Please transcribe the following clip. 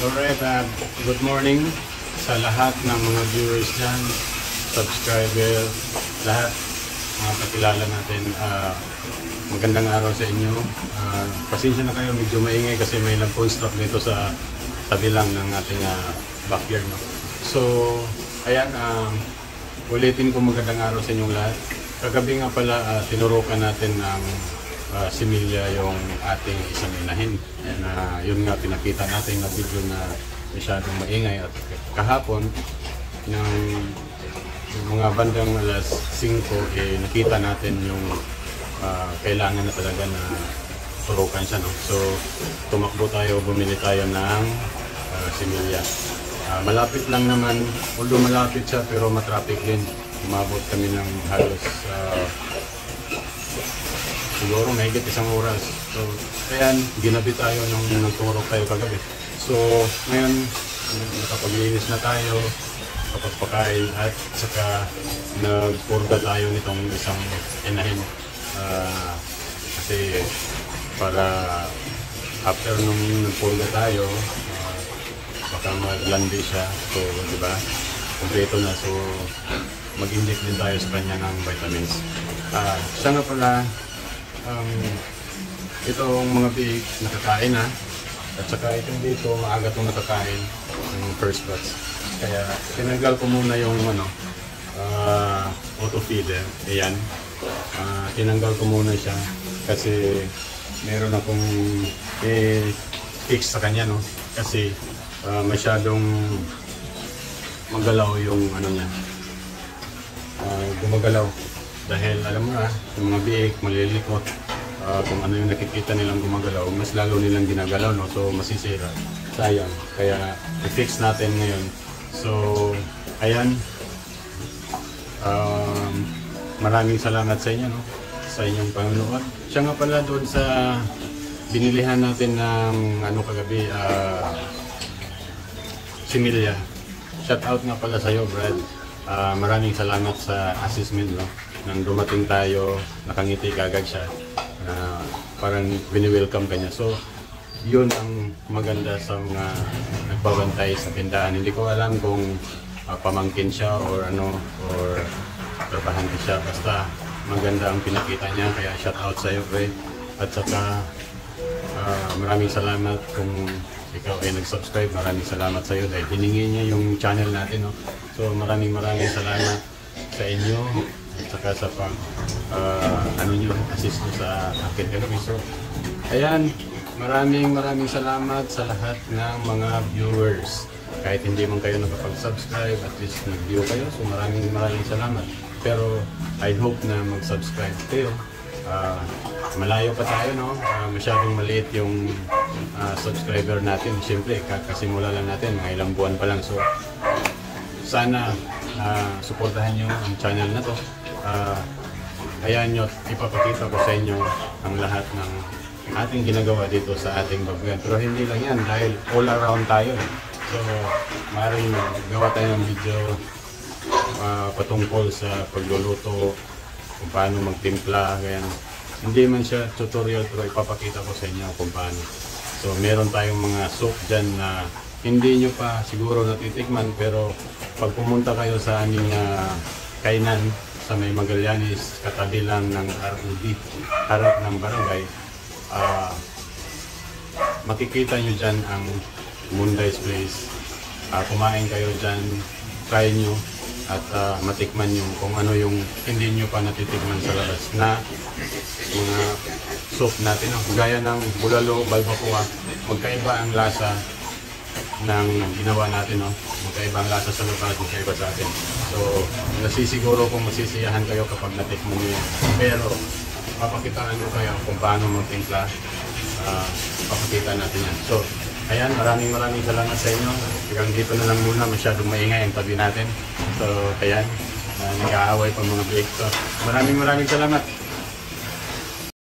Alright, good morning sa lahat ng mga viewers dyan, subscriber, lahat, mga kakilala natin. Magandang araw sa inyo. Pasensya na kayo, medyo maingay kasi may nag-construct dito sa tabi lang ng ating backyard. No? So, ayan, ulitin ko magandang araw sa inyong lahat. Kagabi nga pala, tinurukan natin ng similya yung ating isang inahin. And yun nga pinakita natin na video na masyadong maingay. At kahapon, ng mga bandang alas 5, nakita natin yung kailangan na talaga na turukan siya. No? So, tumakbo tayo, bumili tayo ng similya. Malapit lang naman, although malapit siya pero matraffic din. Umabot kami ng halos siguro mahigit isang oras. So, ayan, ginabi tayo nung nagturok tayo kagabi. So, ngayon, nakapaglinis na tayo, kapagpakain, at saka nagpurga tayo nitong isang inahin. Kasi para after nung nagpurga tayo, baka maglandi siya. So, di ba? Kompleto na. So, mag-inject din tayo sa kanya ng vitamins. Siya nga pala, itong mga pig nakakain na, at saka itong dito maaga itong nakakain ng first batch. Kaya tinanggal ko muna yung auto feeder. Ayan, tinanggal ko muna siya kasi meron akong fix sa kanya, no? Kasi masyadong magalaw yung niya, gumagalaw. Dahil alam mo na, yung mga biik, malilikot, kung ano yung nakikita nilang gumagalaw, mas lalo nilang ginagalaw, no? So masisira, sayang. Kaya i-fix natin ngayon. So, ayan, maraming salamat sa inyo, no? Sa inyong panonood. Siya nga pala doon sa binilihan natin ng kagabi, similya. Shout out nga pala sa iyo, Brad. Maraming salamat sa assessment, no? Nang dumating tayo, nakangiti kagad siya. Parang wini-welcome ka niya. So, yun ang maganda sa mga nagbabantay sa tindahan. Hindi ko alam kung pamangkin siya or or trabahante siya. Basta maganda ang pinakita niya, kaya shout out sa iyo, pre. At saka maraming salamat kung ikaw ay nag-subscribe. Maraming salamat sa iyo dahil hiningi niya yung channel natin, no? So maraming salamat sa inyo at saka sa pag assist nyo sa akin kagabi. So ayan, maraming salamat sa lahat ng mga viewers. Kahit hindi man kayo nakapag-subscribe, at least nag-view kayo. So maraming salamat. Pero I hope na mag-subscribe kayo. Malayo pa tayo, no? Masyadong maliit yung subscriber natin. Siyempre, kakasimula lang natin, mga ilang buwan pa lang. So sana suportahan nyo ang channel na to. Ayan nyo, ipapakita ko sa inyo ang lahat ng ating ginagawa dito sa ating babuyan. Pero hindi lang yan, dahil all around tayo. So, maaaring gawa tayo ng video patungkol sa pagluluto, kung paano magtimpla, ganyan. Hindi man siya tutorial, pero ipapakita ko sa inyo kung paano. So, meron tayong mga soup dyan na hindi nyo pa siguro natitikman, pero pag pumunta kayo sa aming kainan sa may Magallanes, katabi lang ng ROD, harap ng barangay, makikita nyo dyan ang Munday's Place. Kumain kayo dyan, try nyo at matikman nyo kung ano yung hindi nyo pa natitikman sa labas na mga soup natin. Gaya ng bulalo, balbacoa, magkaiba ang lasa ng ginawa natin, no? Magkaiba ang lasa sa labas, magkaiba sa atin. So, nasisiguro kung masisiyahan kayo kapag natikman nyo yan. Pero, papakitaan nyo kayo kung paano magtimpla, papakita natin yan. So, ayan, maraming salamat sa inyo. Hanggang dito na lang muna, masyadong maingay ang tabi natin. So, ayan, nag-aaway pa mga break. So, maraming salamat.